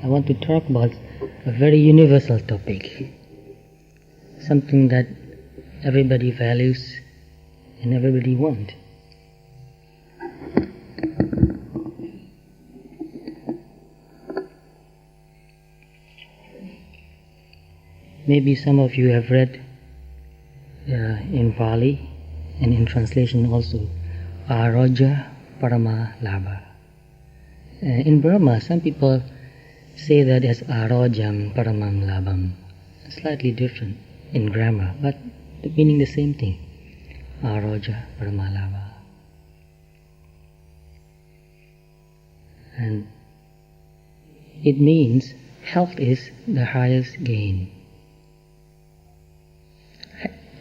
I want to talk about a very universal topic, something that everybody values and everybody wants. Maybe some of you have read in Pali and in translation also, Aroja Parama Labha. In Burma, some people say that as Arojam Paramam Labham, slightly different in grammar, but meaning the same thing. Aroja Parama Labha. And it means health is the highest gain.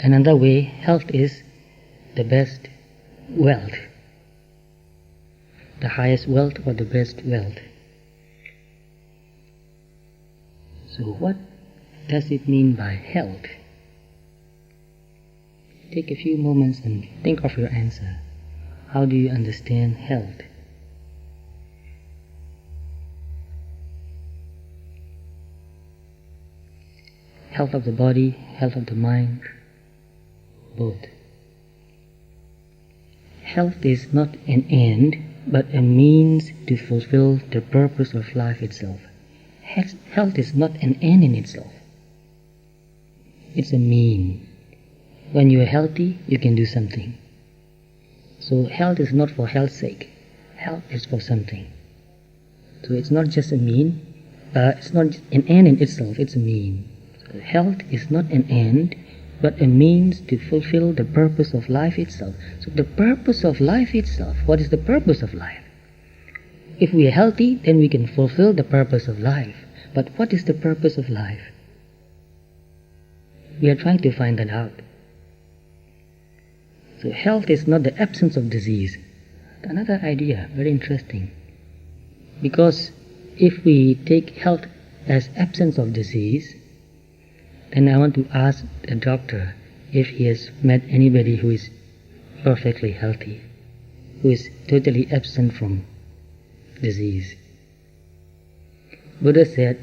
Another way, health is the best wealth, the highest wealth or the best wealth. So what does it mean by health? Take a few moments and think of your answer. How do you understand health? Health of the body, health of the mind, both. Health is not an end, but a means to fulfill the purpose of life itself. Health is not an end in itself. It's a mean. When you are healthy, you can do something. So health is not for health's sake. Health is for something. So it's not just a mean. It's not an end in itself. It's a mean. So health is not an end, but a means to fulfill the purpose of life itself. So the purpose of life itself, what is the purpose of life? If we are healthy, then we can fulfill the purpose of life. But what is the purpose of life? We are trying to find that out. So health is not the absence of disease. Another idea, very interesting. Because if we take health as absence of disease, then I want to ask a doctor if he has met anybody who is perfectly healthy, who is totally absent from disease. Buddha said,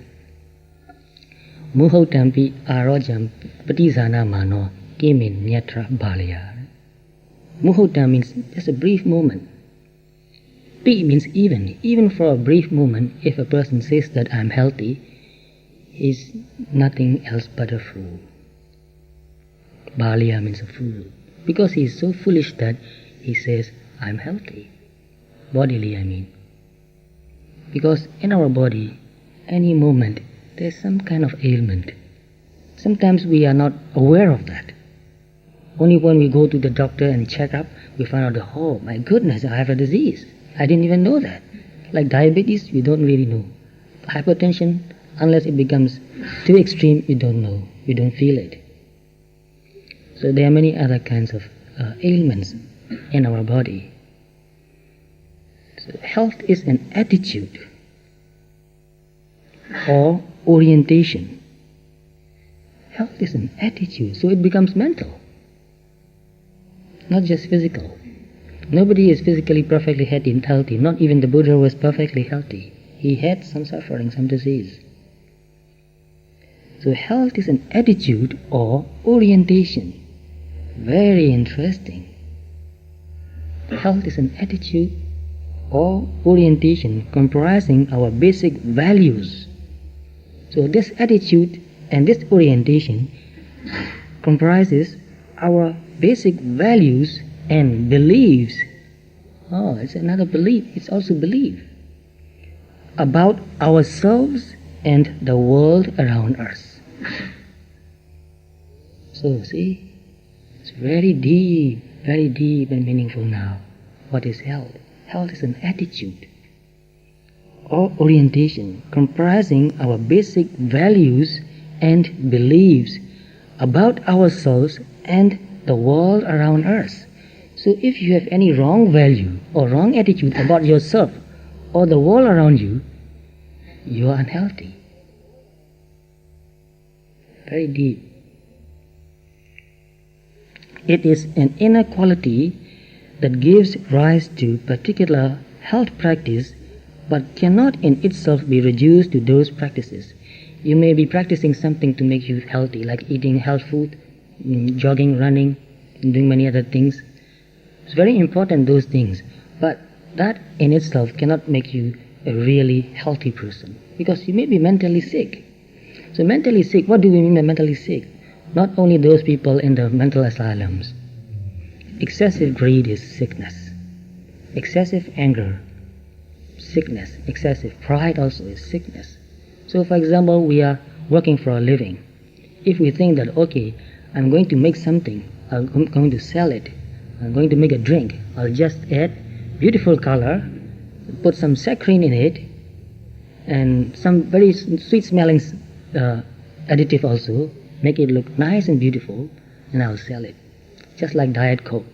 Muhotampi arojam patizana mano kimin nyatra bhalaya. Muhota means just a brief moment. Pi means even for a brief moment. If a person says that I'm healthy, he's nothing else but a fool. Bhalaya means a fool, because he is so foolish that he says I'm healthy. Bodily, I mean. Because in our body, any moment, there's some kind of ailment. Sometimes we are not aware of that. Only when we go to the doctor and check up, we find out, oh my goodness, I have a disease. I didn't even know that. Like diabetes, we don't really know. Hypertension, unless it becomes too extreme, you don't know. You don't feel it. So there are many other kinds of ailments in our body. So health is an attitude or orientation. Health is an attitude, so it becomes mental, not just physical. Nobody is physically perfectly healthy. Not even the Buddha was perfectly healthy. He had some suffering, some disease. So health is an attitude or orientation. Very interesting. Health is an attitude or orientation comprising our basic values. So this attitude and this orientation comprises our basic values and beliefs. Oh, it's another belief. It's also belief about ourselves and the world around us. So see, it's very deep and meaningful now. What is health? Health is an attitude or orientation comprising our basic values and beliefs about ourselves and the world around us. So if you have any wrong value or wrong attitude about yourself or the world around you, you are unhealthy. Very deep. It is an inner quality that gives rise to particular health practice but cannot in itself be reduced to those practices. You may be practicing something to make you healthy, like eating health food, jogging, running, and doing many other things. It's very important, those things, but that in itself cannot make you a really healthy person, because you may be mentally sick. So mentally sick, what do we mean by mentally sick? Not only those people in the mental asylums. Excessive greed is sickness. Excessive anger, sickness. Excessive pride also is sickness. So for example, we are working for a living. If we think that, okay, I'm going to make something, I'm going to sell it, I'm going to make a drink, I'll just add beautiful color, put some saccharine in it, and some very sweet smelling additive also, make it look nice and beautiful, and I'll sell it. Just like Diet Coke.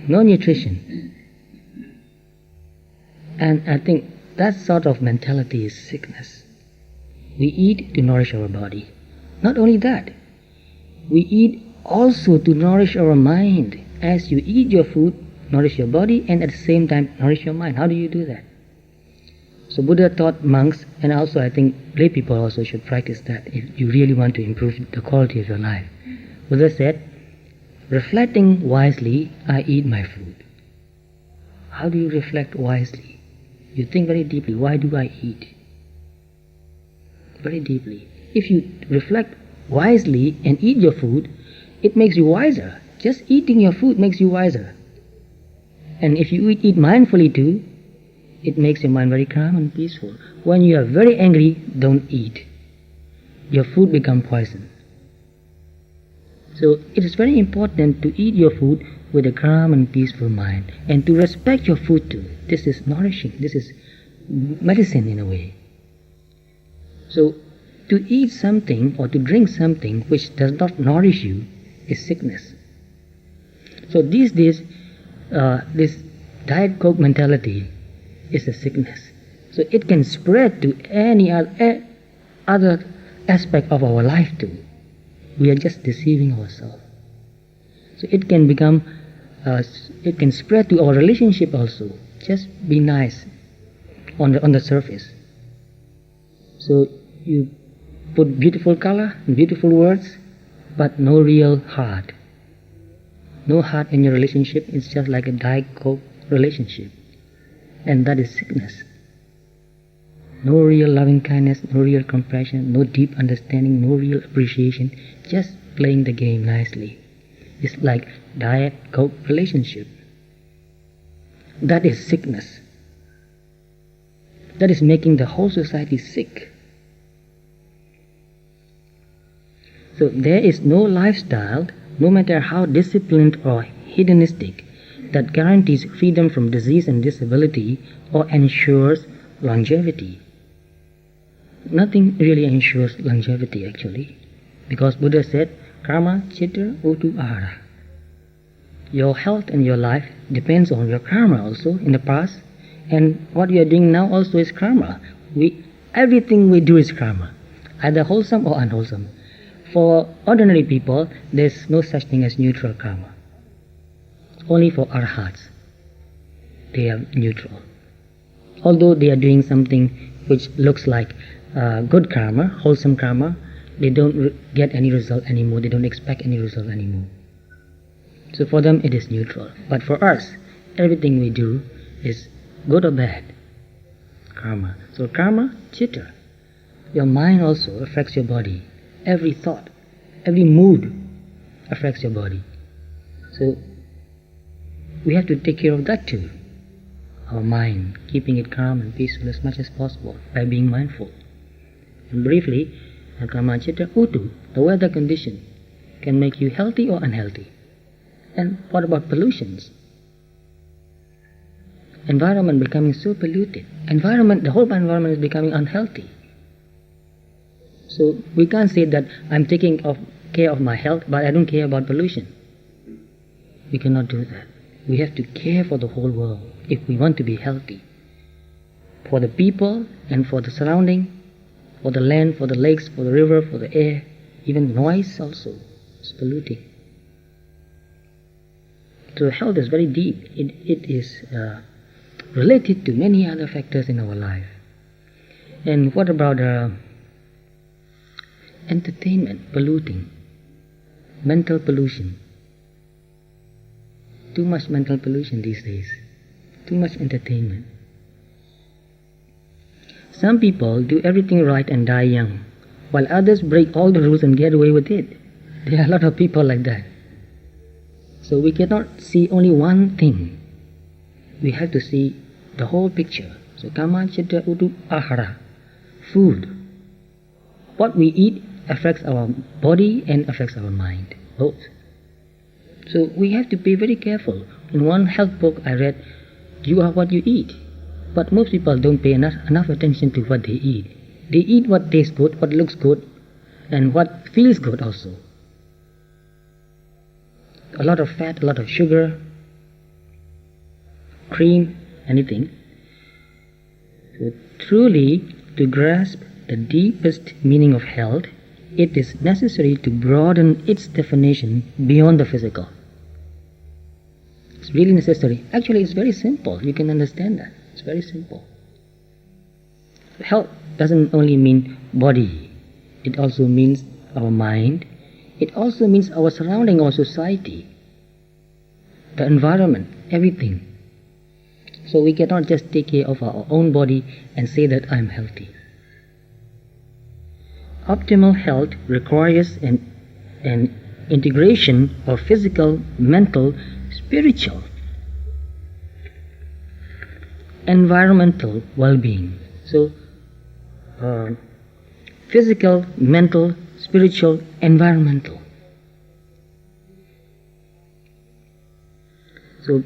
No nutrition. And I think that sort of mentality is sickness. We eat to nourish our body. Not only that, we eat also to nourish our mind. As you eat your food, nourish your body, and at the same time nourish your mind. How do you do that? So Buddha taught monks, and also I think lay people also should practice that if you really want to improve the quality of your life. Buddha said, reflecting wisely, I eat my food. How do you reflect wisely? You think very deeply, why do I eat? Very deeply. If you reflect wisely and eat your food, it makes you wiser. Just eating your food makes you wiser. And if you eat mindfully too, it makes your mind very calm and peaceful. When you are very angry, don't eat. Your food becomes poison. So it is very important to eat your food with a calm and peaceful mind, and to respect your food too. This is nourishing. This is medicine in a way. So to eat something or to drink something which does not nourish you is sickness. So these days, this Diet Coke mentality is a sickness. So it can spread to any other aspect of our life too. We are just deceiving ourselves. So it can become, it can spread to our relationship also. Just be nice on the surface. So you put beautiful color, beautiful words, but no real heart. No heart in your relationship. It's just like a Diet Coke relationship. And that is sickness. No real loving kindness, no real compassion, no deep understanding, no real appreciation, just playing the game nicely. It's like Diet Coke relationship. That is sickness. That is making the whole society sick. So there is no lifestyle, no matter how disciplined or hedonistic, that guarantees freedom from disease and disability or ensures longevity. Nothing really ensures longevity actually, because Buddha said, karma chitta utu ara. Your health and your life depends on your karma also in the past, and what you are doing now also is karma. Everything we do is karma, either wholesome or unwholesome. For ordinary people, there's no such thing as neutral karma. Only for arhats, they are neutral. Although they are doing something which looks like good karma, wholesome karma, they don't get any result anymore, they don't expect any result anymore. So for them it is neutral. But for us, everything we do is good or bad. Karma. So karma, chitta. Your mind also affects your body. Every thought, every mood affects your body. So we have to take care of that too. Our mind, keeping it calm and peaceful as much as possible by being mindful. And briefly, karma chitta utu, the weather condition, can make you healthy or unhealthy. And what about pollutions? Environment becoming so polluted. The whole environment is becoming unhealthy. So we can't say that I'm taking care of my health, but I don't care about pollution. We cannot do that. We have to care for the whole world if we want to be healthy. For the people and for the surrounding, for the land, for the lakes, for the river, for the air, even noise also is polluting. So health is very deep. It is related to many other factors in our life. And what about entertainment polluting? Mental pollution. Too much mental pollution these days. Too much entertainment. Some people do everything right and die young, while others break all the rules and get away with it. There are a lot of people like that. So we cannot see only one thing. We have to see the whole picture. So kama chitta udu ahara, food. What we eat affects our body and affects our mind, both. So we have to be very careful. In one health book I read, you are what you eat. But most people don't pay enough attention to what they eat. They eat what tastes good, what looks good, and what feels good also. A lot of fat, a lot of sugar, cream, anything. So truly, to grasp the deepest meaning of health, it is necessary to broaden its definition beyond the physical. It's really necessary. Actually, it's very simple. You can understand that. It's very simple. Health doesn't only mean body. It also means our mind. It also means our surrounding, our society, the environment, everything. So we cannot just take care of our own body and say that I'm healthy. Optimal health requires an integration of physical, mental, spiritual, environmental well-being. So, physical, mental, spiritual, environmental. So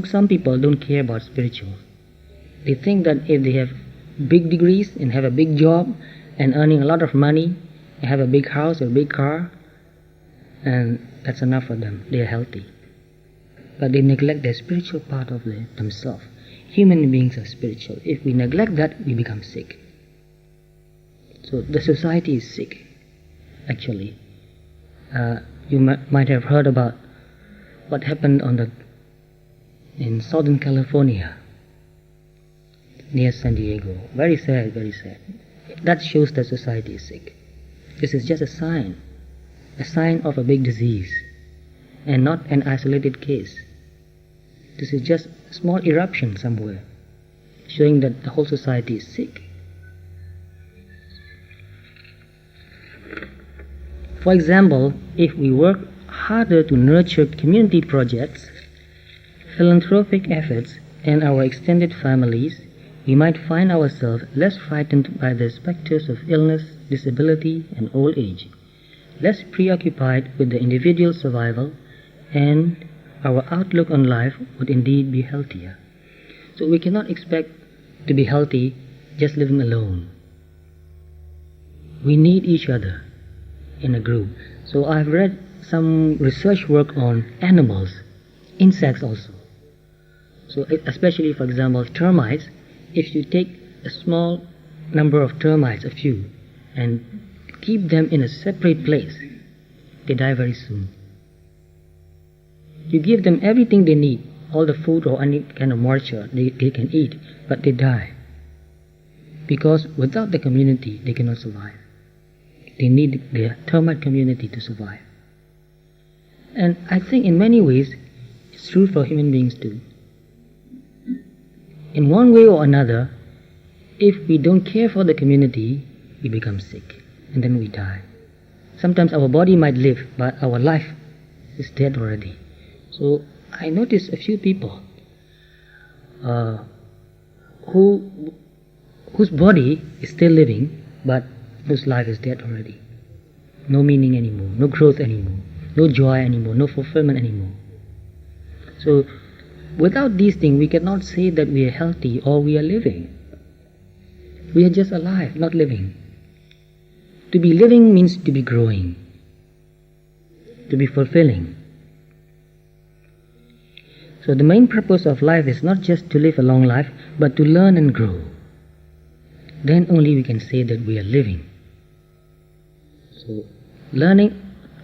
some people don't care about spiritual. They think that if they have big degrees and have a big job and earning a lot of money and have a big house or a big car, and that's enough for them. They are healthy. But they neglect the spiritual part of themselves. Human beings are spiritual. If we neglect that, we become sick. So the society is sick, actually. You might have heard about what happened in Southern California, near San Diego. Very sad, very sad. That shows that society is sick. This is just a sign of a big disease, and not an isolated case. This is just a small eruption somewhere, showing that the whole society is sick. For example, if we work harder to nurture community projects, philanthropic efforts, and our extended families, we might find ourselves less frightened by the specters of illness, disability, and old age, less preoccupied with the individual survival, and our outlook on life would indeed be healthier. So we cannot expect to be healthy just living alone. We need each other in a group. So I've read some research work on animals, insects also. So especially, for example, termites. If you take a small number of termites, a few, and keep them in a separate place, they die very soon. You give them everything they need, all the food or any kind of moisture they can eat, but they die. Because without the community, they cannot survive. They need the termite community to survive. And I think in many ways, it's true for human beings too. In one way or another, if we don't care for the community, we become sick, and then we die. Sometimes our body might live, but our life is dead already. So I noticed a few people whose body is still living, but whose life is dead already. No meaning anymore, no growth anymore, no joy anymore, no fulfillment anymore. So without these things, we cannot say that we are healthy or we are living. We are just alive, not living. To be living means to be growing, to be fulfilling. So the main purpose of life is not just to live a long life, but to learn and grow. Then only we can say that we are living. So learning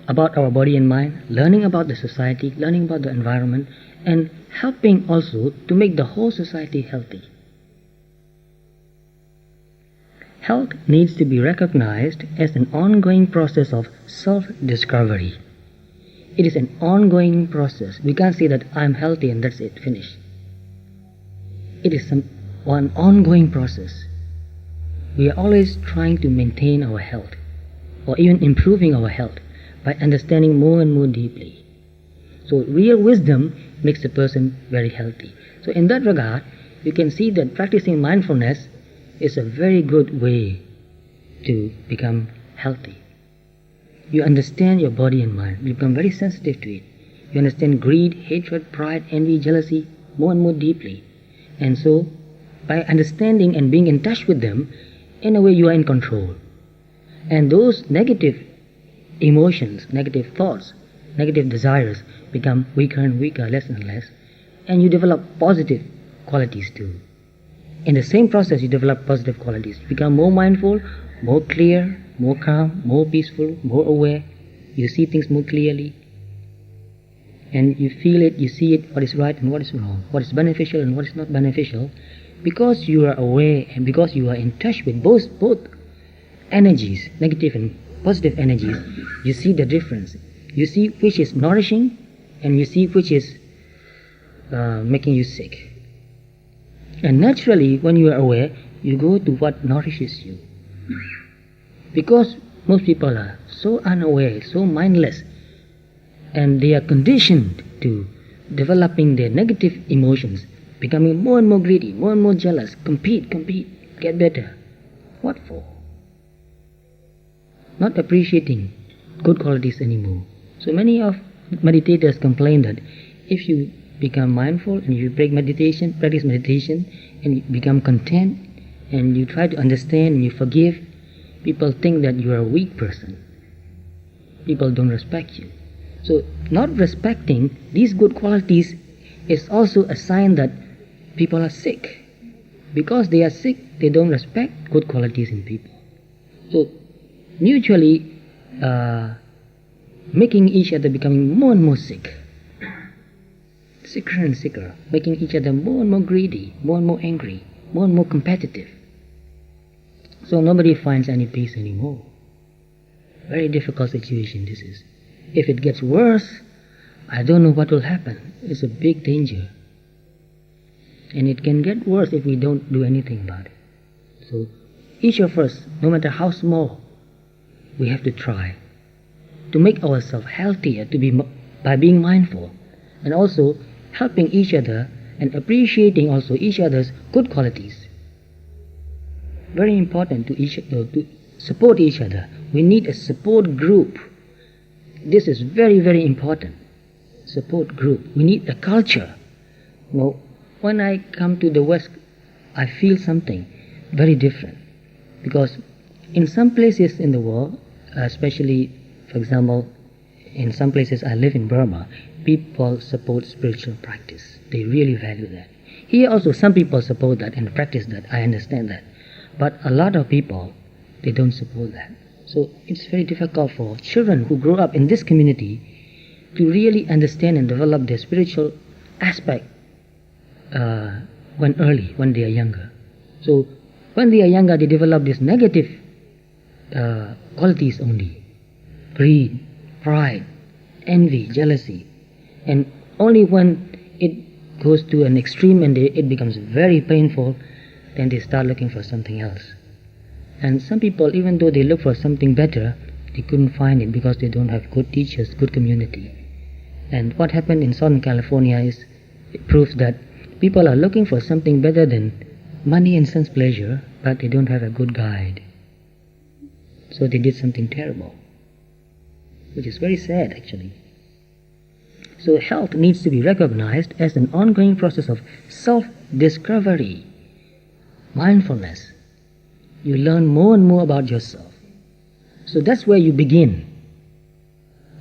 about our body and mind, learning about the society, learning about the environment, and helping also to make the whole society healthy. Health needs to be recognized as an ongoing process of self-discovery. It is an ongoing process. We can't say that I'm healthy and that's it, finished. It is one ongoing process. We are always trying to maintain our health, or even improving our health, by understanding more and more deeply. So real wisdom makes a person very healthy. So in that regard, you can see that practicing mindfulness is a very good way to become healthy. You understand your body and mind. You become very sensitive to it. You understand greed, hatred, pride, envy, jealousy more and more deeply. And so, by understanding and being in touch with them, in a way you are in control. And those negative emotions, negative thoughts, negative desires become weaker and weaker, less and less, and you develop positive qualities too. In the same process, you develop positive qualities. You become more mindful, more clear, more calm, more peaceful, more aware. You see things more clearly, and you feel it, you see it, what is right and what is wrong, what is beneficial and what is not beneficial. Because you are aware and because you are in touch with both energies, negative and positive energies, you see the difference. You see which is nourishing and you see which is making you sick. And naturally, when you are aware, you go to what nourishes you. Because most people are so unaware, so mindless, and they are conditioned to developing their negative emotions, becoming more and more greedy, more and more jealous, compete, get better. What for? Not appreciating good qualities anymore. So many of meditators complain that if you become mindful and you practice meditation, and you become content, and you try to understand and you forgive, people think that you are a weak person. People don't respect you. So not respecting these good qualities is also a sign that people are sick. Because they are sick, they don't respect good qualities in people. So mutually making each other becoming more and more sick. Sicker and sicker, making each other more and more greedy, more and more angry, more and more competitive. So nobody finds any peace anymore. Very difficult situation this is. If it gets worse, I don't know what will happen. It's a big danger. And it can get worse if we don't do anything about it. So each of us, no matter how small, we have to try to make ourselves healthier by being mindful, and also helping each other and appreciating also each other's good qualities. Very important to support each other. We need a support group. This is very, very important. Support group. We need a culture. Well, when I come to the West, I feel something very different. Because in some places in the world, especially, for example, in some places I live in Burma, people support spiritual practice. They really value that. Here also some people support that and practice that. I understand that. But a lot of people, they don't support that. So it's very difficult for children who grow up in this community to really understand and develop their spiritual aspect when they are younger. So when they are younger, they develop these negative qualities only. Greed, pride, envy, jealousy. And only when it goes to an extreme and it becomes very painful, then they start looking for something else. And some people, even though they look for something better, they couldn't find it because they don't have good teachers, good community. And what happened in Southern California it proves that people are looking for something better than money and sense pleasure, but they don't have a good guide. So they did something terrible, which is very sad actually. So health needs to be recognized as an ongoing process of self-discovery, mindfulness. You learn more and more about yourself. So that's where you begin.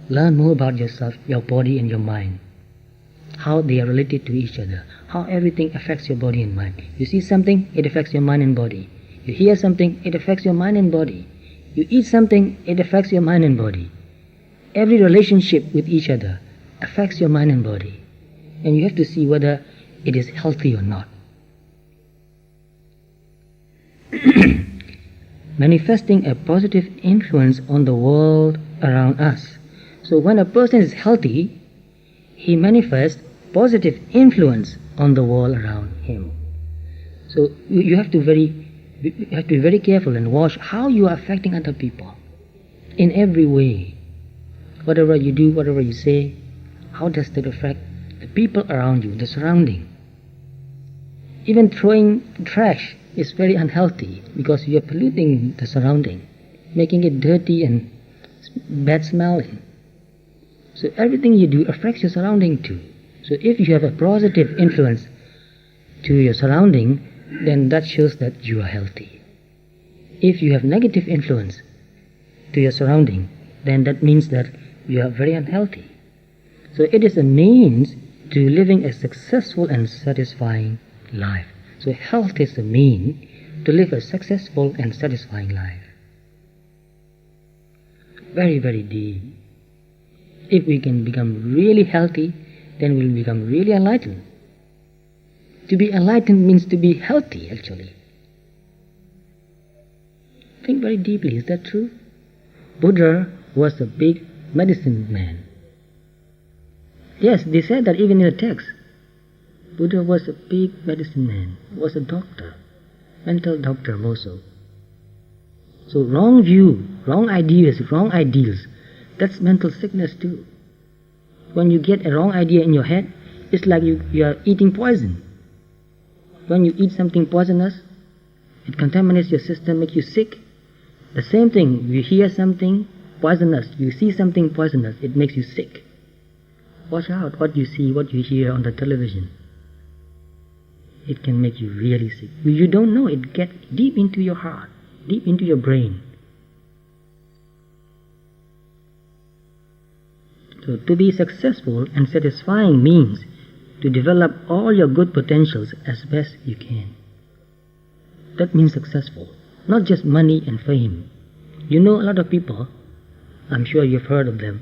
Learn more about yourself, your body and your mind. How they are related to each other. How everything affects your body and mind. You see something, it affects your mind and body. You hear something, it affects your mind and body. You eat something, it affects your mind and body. Every relationship with each other affects your mind and body. and you have to see whether it is healthy or not. Manifesting a positive influence on the world around us. So when a person is healthy, he manifests positive influence on the world around him. So you have to be very careful and watch how you are affecting other people in every way. Whatever you do, whatever you say, how does that affect the people around you, the surrounding? Even throwing trash is very unhealthy because you are polluting the surrounding, making it dirty and bad smelling. So everything you do affects your surrounding too. So if you have a positive influence to your surrounding, then that shows that you are healthy. If you have negative influence to your surrounding, then that means that you are very unhealthy. So it is a means to living a successful and satisfying life. So health is a means to live a successful and satisfying life. Very, very deep. If we can become really healthy, then we'll become really enlightened. To be enlightened means to be healthy, actually. Think very deeply, is that true? Buddha was a big medicine man. Yes, they said that even in the text. Buddha was a big medicine man, was a doctor, mental doctor also. So wrong view, wrong ideas, wrong ideals, that's mental sickness too. When you get a wrong idea in your head, it's like you are eating poison. When you eat something poisonous, it contaminates your system, makes you sick. The same thing, you hear something poisonous, you see something poisonous, it makes you sick. Watch out what you see, what you hear on the television. It can make you really sick. You don't know, it gets deep into your heart, deep into your brain. So to be successful and satisfying means to develop all your good potentials as best you can. That means successful, not just money and fame. You know a lot of people, I'm sure you've heard of them,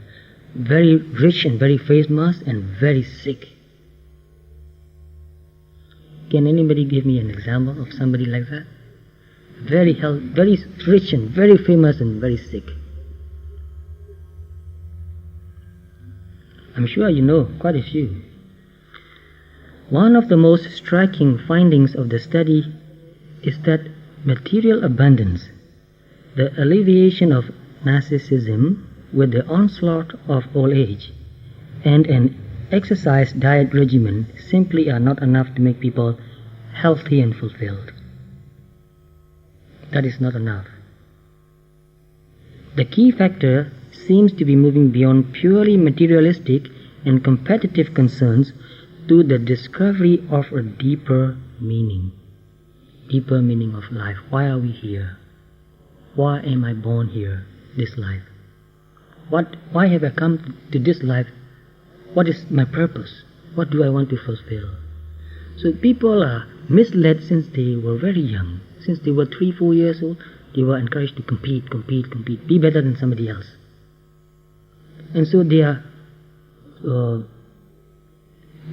very rich and very famous and very sick. Can anybody give me an example of somebody like that? Very rich and very famous and very sick. I'm sure you know quite a few. One of the most striking findings of the study is that material abundance, the alleviation of narcissism with the onslaught of old age, and an exercise diet regimen simply are not enough to make people healthy and fulfilled. That is not enough. The key factor seems to be moving beyond purely materialistic and competitive concerns to the discovery of a deeper meaning of life. Why are we here? Why am I born here, this life? Why have I come to this life? What is my purpose? What do I want to fulfill? So people are misled since they were very young. Since they were 3-4 years old, they were encouraged to compete, be better than somebody else. And so they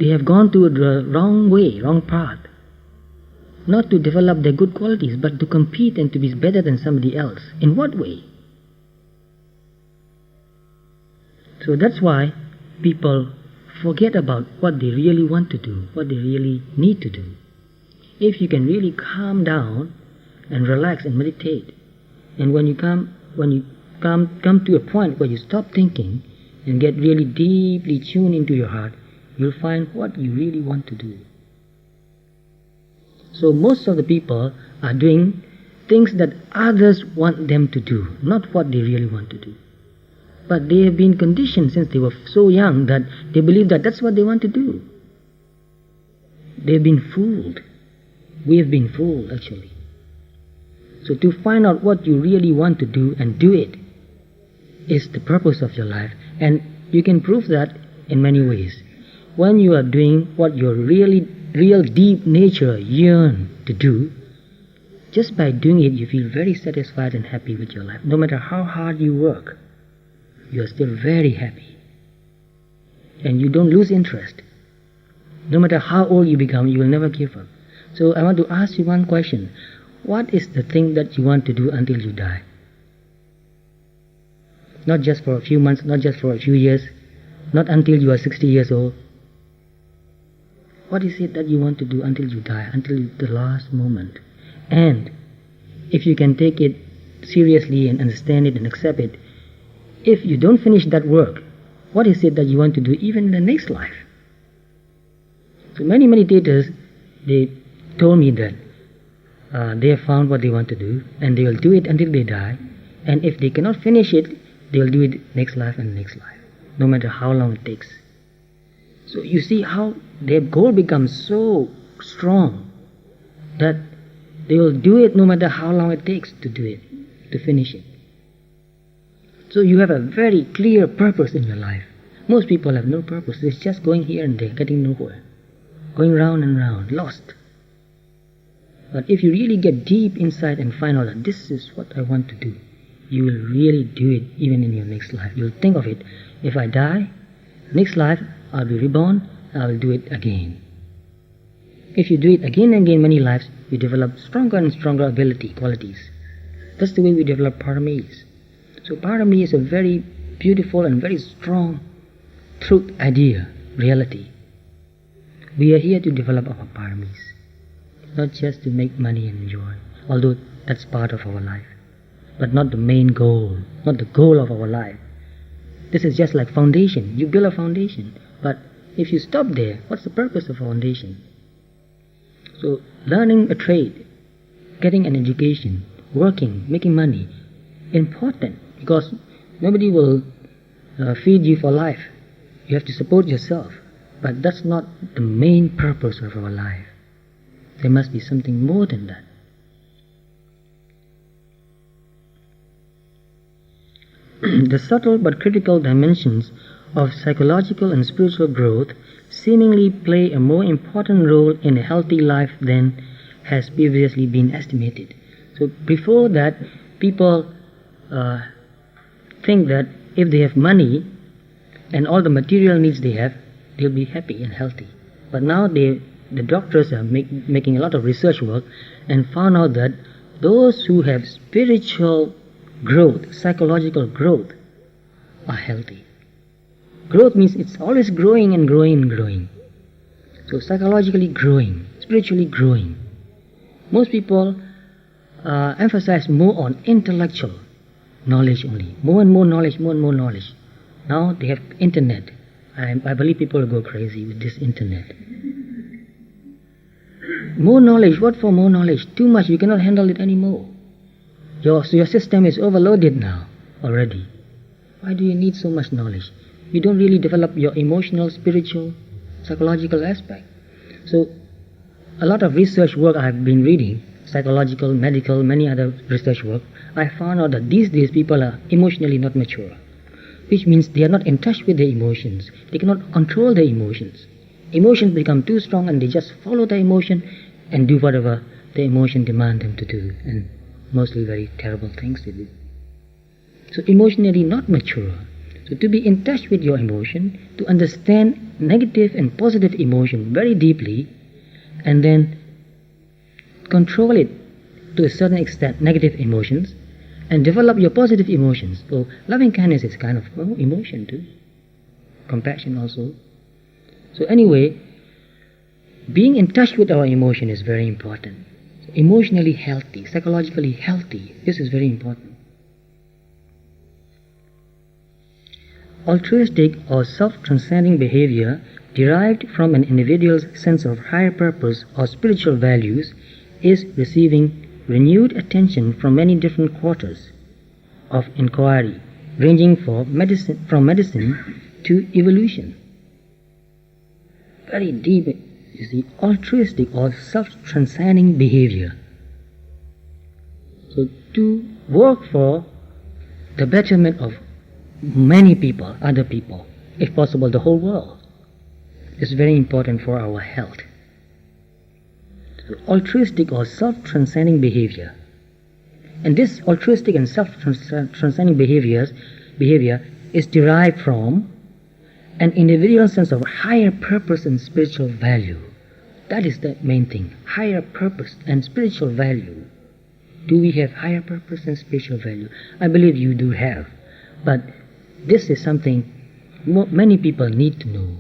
have gone to the wrong way, wrong path. Not to develop their good qualities, but to compete and to be better than somebody else. In what way? So that's why people forget about what they really want to do, what they really need to do. If you can really calm down and relax and meditate, and when you come to a point where you stop thinking and get really deeply tuned into your heart, you'll find what you really want to do. So most of the people are doing things that others want them to do, not what they really want to do. But they have been conditioned since they were so young that they believe that that's what they want to do. They've been fooled. We have been fooled, actually. So to find out what you really want to do and do it is the purpose of your life. And you can prove that in many ways. When you are doing what your real deep nature yearns to do, just by doing it you feel very satisfied and happy with your life. No matter how hard you work, you are still very happy. And you don't lose interest. No matter how old you become, you will never give up. So I want to ask you one question. What is the thing that you want to do until you die? Not just for a few months, not just for a few years, not until you are 60 years old. What is it that you want to do until you die, until the last moment? And if you can take it seriously and understand it and accept it, if you don't finish that work, what is it that you want to do even in the next life? So many meditators, they told me that they have found what they want to do and they will do it until they die, and if they cannot finish it, they will do it next life and next life, no matter how long it takes. So you see how their goal becomes so strong that they will do it no matter how long it takes to do it, to finish it. So you have a very clear purpose in your life. Most people have no purpose. It's just going here and there, getting nowhere, going round and round, lost. But if you really get deep inside and find out that this is what I want to do, you will really do it even in your next life. You'll think of it. If I die, next life I'll be reborn, I will do it again. If you do it again and again many lives, you develop stronger and stronger ability, qualities. That's the way we develop paramis. So parami is a very beautiful and very strong truth idea, reality. We are here to develop our paramis, not just to make money and enjoy, although that's part of our life, but not the main goal, not the goal of our life. This is just like foundation. You build a foundation, but if you stop there, what's the purpose of a foundation? So learning a trade, getting an education, working, making money, important, because nobody will feed you for life. You have to support yourself, but that's not the main purpose of our life. There must be something more than that. The subtle but critical dimensions of psychological and spiritual growth seemingly play a more important role in a healthy life than has previously been estimated. So before that, people think that if they have money and all the material needs they have, they'll be happy and healthy. But now the doctors are making a lot of research work and found out that those who have spiritual growth, psychological growth, are healthy. Growth means it's always growing and growing and growing. So psychologically growing, spiritually growing. Most people emphasize more on intellectual knowledge only. More and more knowledge, more and more knowledge. Now they have internet. I believe people will go crazy with this internet. More knowledge. What for more knowledge? Too much. You cannot handle it anymore. Your system is overloaded now already. Why do you need so much knowledge? You don't really develop your emotional, spiritual, psychological aspect. So a lot of research work I've been reading, psychological, medical, many other research work, I found out that these days people are emotionally not mature, which means they are not in touch with their emotions. They cannot control their emotions. Emotions become too strong and they just follow the emotion and do whatever the emotion demands them to do, and mostly very terrible things they do. So emotionally not mature. So to be in touch with your emotion, to understand negative and positive emotion very deeply, and then control it to a certain extent, negative emotions, and develop your positive emotions. So loving kindness is kind of emotion too. Compassion also. So anyway, being in touch with our emotion is very important. So emotionally healthy, psychologically healthy, this is very important. Altruistic or self-transcending behavior derived from an individual's sense of higher purpose or spiritual values is receiving renewed attention from many different quarters of inquiry, ranging from medicine to evolution. Very deep, you see, altruistic or self-transcending behavior. So to work for the betterment of many people, other people, if possible the whole world, is very important for our health. So altruistic or self-transcending behavior. And this altruistic and self-transcending behavior is derived from an individual sense of higher purpose and spiritual value. That is the main thing. Higher purpose and spiritual value. Do we have higher purpose and spiritual value? I believe you do have. But this is something many people need to know.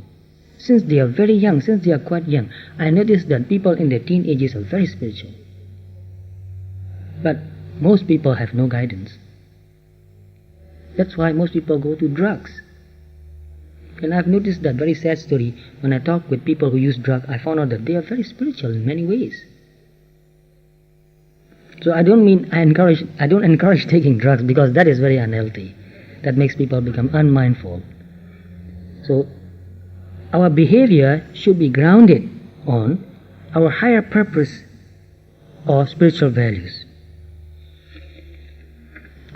Since they are very young, since they are quite young, I notice that people in their teenagers are very spiritual. But most people have no guidance. That's why most people go to drugs. And I've noticed that very sad story. When I talk with people who use drugs, I found out that they are very spiritual in many ways. So I don't encourage taking drugs, because that is very unhealthy. That makes people become unmindful. So our behavior should be grounded on our higher purpose or spiritual values.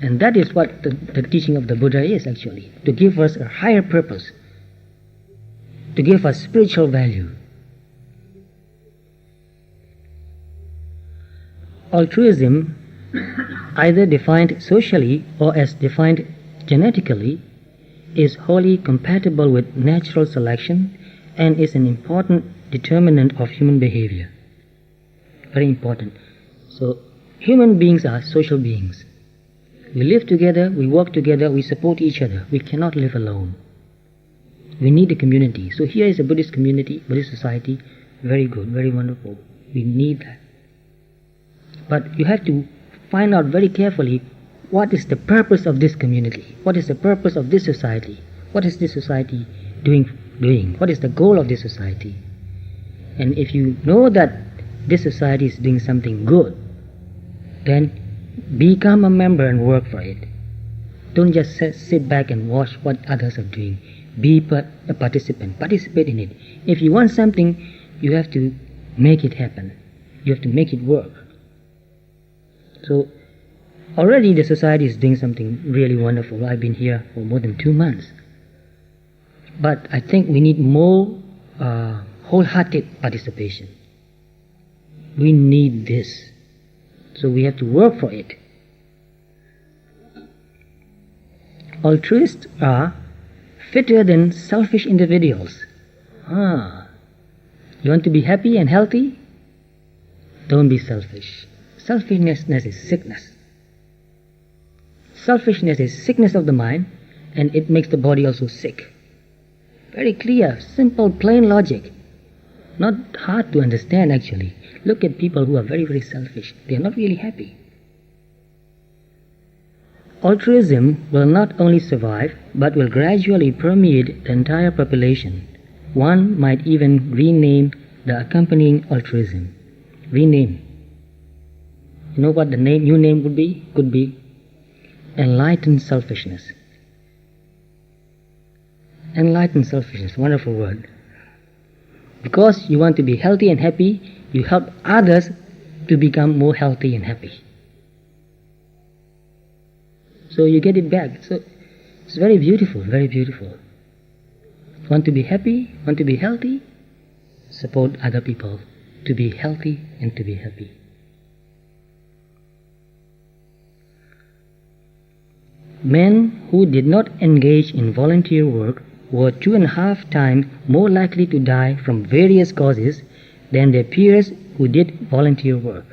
And that is what the teaching of the Buddha is actually, to give us a higher purpose, to give us spiritual value. Altruism, either defined socially or as defined genetically, is wholly compatible with natural selection and is an important determinant of human behavior. Very important. So, human beings are social beings. We live together, we work together, we support each other. We cannot live alone. We need a community. So here is a Buddhist community, Buddhist society, very good, very wonderful. We need that. But you have to find out very carefully what is the purpose of this community? What is the purpose of this society? What is this society doing? What is the goal of this society? And if you know that this society is doing something good, then become a member and work for it. Don't just sit back and watch what others are doing. Be a participant. Participate in it. If you want something, you have to make it happen. You have to make it work. So, already the society is doing something really wonderful. I've been here for more than 2 months. But I think we need more wholehearted participation. We need this. So we have to work for it. Altruists are fitter than selfish individuals. You want to be happy and healthy? Don't be selfish. Selfishness is sickness. Selfishness is sickness of the mind, and it makes the body also sick. Very clear, simple, plain logic. Not hard to understand actually. Look at people who are very, very selfish. They are not really happy. Altruism will not only survive, but will gradually permeate the entire population. One might even rename the accompanying altruism. Rename. You know what the new name would be? Could be enlightened selfishness. Enlightened selfishness, wonderful word. Because you want to be healthy and happy, you help others to become more healthy and happy. So you get it back. So it's very beautiful, very beautiful. Want to be happy, want to be healthy? Support other people to be healthy and to be happy. Men who did not engage in volunteer work were 2.5 times more likely to die from various causes than their peers who did volunteer work.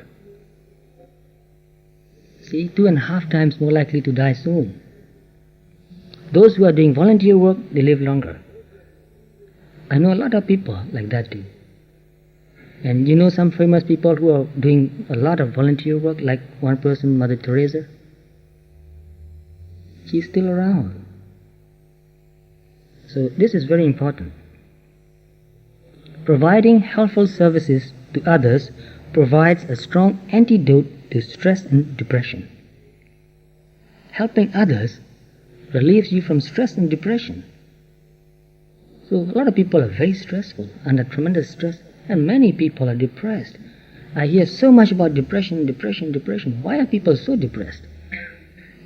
See, 2.5 times more likely to die soon. Those who are doing volunteer work, they live longer. I know a lot of people like that too. And you know some famous people who are doing a lot of volunteer work, like one person, Mother Teresa. She's still around. So this is very important. Providing helpful services to others provides a strong antidote to stress and depression. Helping others relieves you from stress and depression. So a lot of people are very stressful, under tremendous stress, and many people are depressed. I hear so much about depression. Why are people so depressed?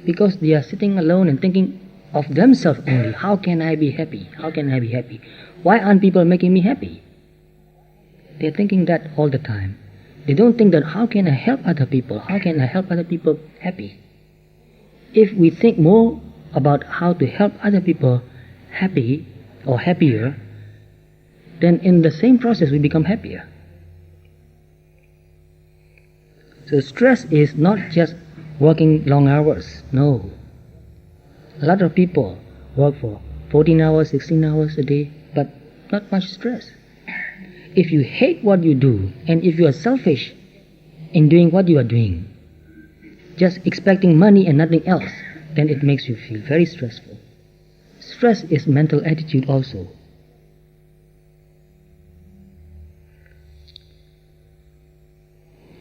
Because they are sitting alone and thinking of themselves only. How can I be happy? How can I be happy? Why aren't people making me happy? They're thinking that all the time. They don't think that how can I help other people? How can I help other people happy? If we think more about how to help other people happy, or happier, then in the same process we become happier. So stress is not just working long hours. No. A lot of people work for 14 hours, 16 hours a day, but not much stress. If you hate what you do, and if you are selfish in doing what you are doing, just expecting money and nothing else, then it makes you feel very stressful. Stress is mental attitude also.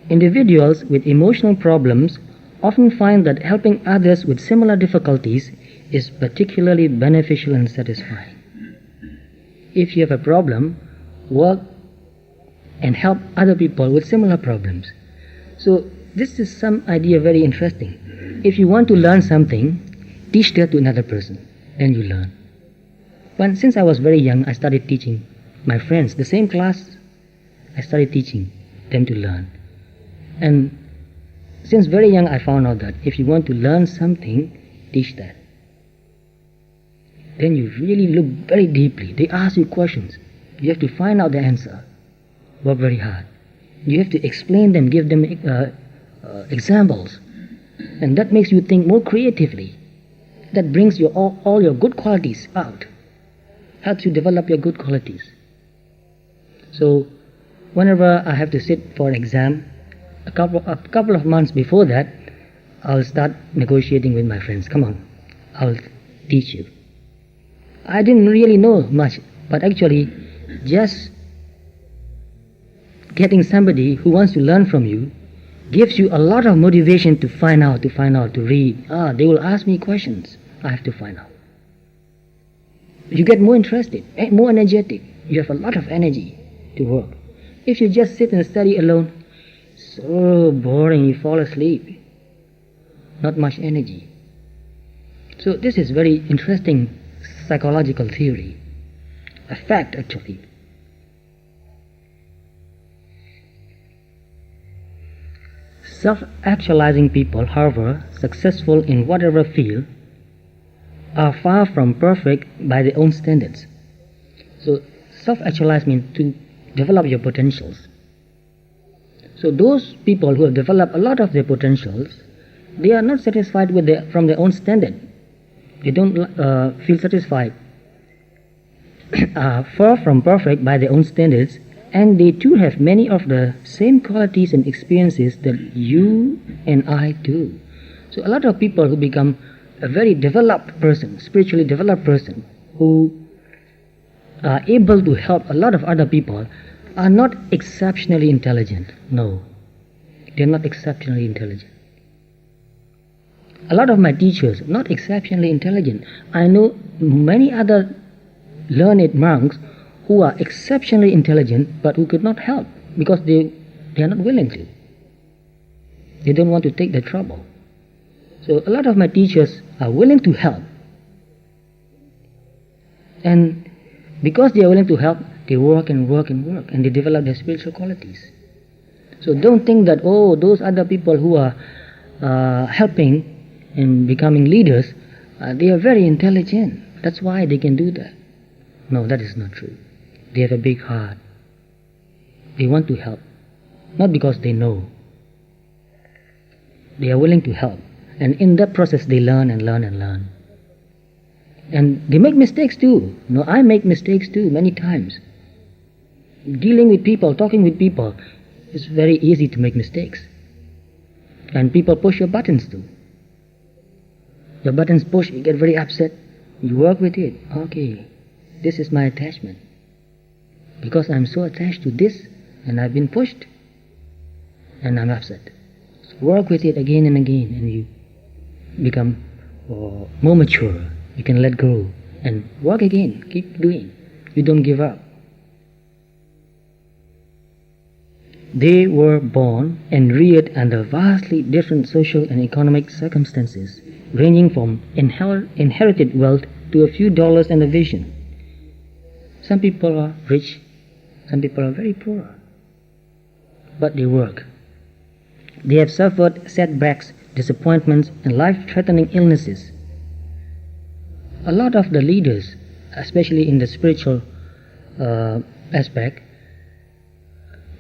Individuals with emotional problems often find that helping others with similar difficulties is particularly beneficial and satisfying. If you have a problem, work and help other people with similar problems. So this is some idea very interesting. If you want to learn something, teach that to another person, then you learn. Since I was very young, I started teaching my friends, the same class, I started teaching them to learn. And since very young I found out that if you want to learn something, teach that. Then you really look very deeply. They ask you questions. You have to find out the answer. Work very hard. You have to explain them, give them examples. And that makes you think more creatively. That brings your all your good qualities out. Helps you develop your good qualities. So whenever I have to sit for an exam, a couple of months before that, I'll start negotiating with my friends. Come on, I'll teach you. I didn't really know much, but actually just getting somebody who wants to learn from you gives you a lot of motivation to find out, to read. They will ask me questions. I have to find out. You get more interested, more energetic. You have a lot of energy to work. If you just sit and study alone, so boring, you fall asleep. Not much energy. So this is very interesting psychological theory. A fact, actually. Self-actualizing people, however, successful in whatever field, are far from perfect by their own standards. So self-actualize means to develop your potentials. So those people who have developed a lot of their potentials, they are not satisfied with from their own standard. They don't feel satisfied. Far from perfect by their own standards, and they too have many of the same qualities and experiences that you and I do. So a lot of people who become a very developed person, spiritually developed person, who are able to help a lot of other people, are not exceptionally intelligent. No, they're not exceptionally intelligent. A lot of my teachers are not exceptionally intelligent. I know many other learned monks who are exceptionally intelligent but who could not help because they are not willing to. They don't want to take the trouble. So a lot of my teachers are willing to help. And because they are willing to help, they work and work and work, and they develop their spiritual qualities. So don't think that, those other people who are helping and becoming leaders, they are very intelligent. That's why they can do that. No, that is not true. They have a big heart. They want to help. Not because they know. They are willing to help. And in that process they learn and learn and learn. And they make mistakes too. No, I make mistakes too many times. Dealing with people, talking with people, it's very easy to make mistakes. And people push your buttons too. Your buttons push, you get very upset. You work with it. Okay, this is my attachment. Because I'm so attached to this, and I've been pushed, and I'm upset. So work with it again and again, and you become more mature. You can let go and work again. Keep doing. You don't give up. They were born and reared under vastly different social and economic circumstances, ranging from inherited wealth to a few dollars and a vision. Some people are rich, some people are very poor, but they work. They have suffered setbacks, disappointments, and life-threatening illnesses. A lot of the leaders especially in the spiritual aspect,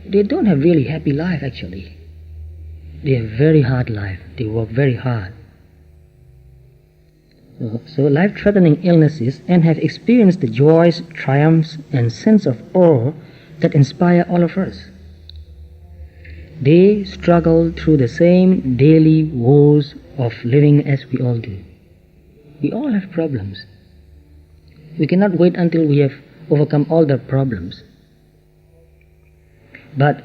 they don't have really happy life actually. They have very hard life. They work very hard. So life-threatening illnesses, and have experienced the joys, triumphs, and sense of awe that inspire all of us. They struggle through the same daily woes of living as we all do. We all have problems. We cannot wait until we have overcome all the problems. But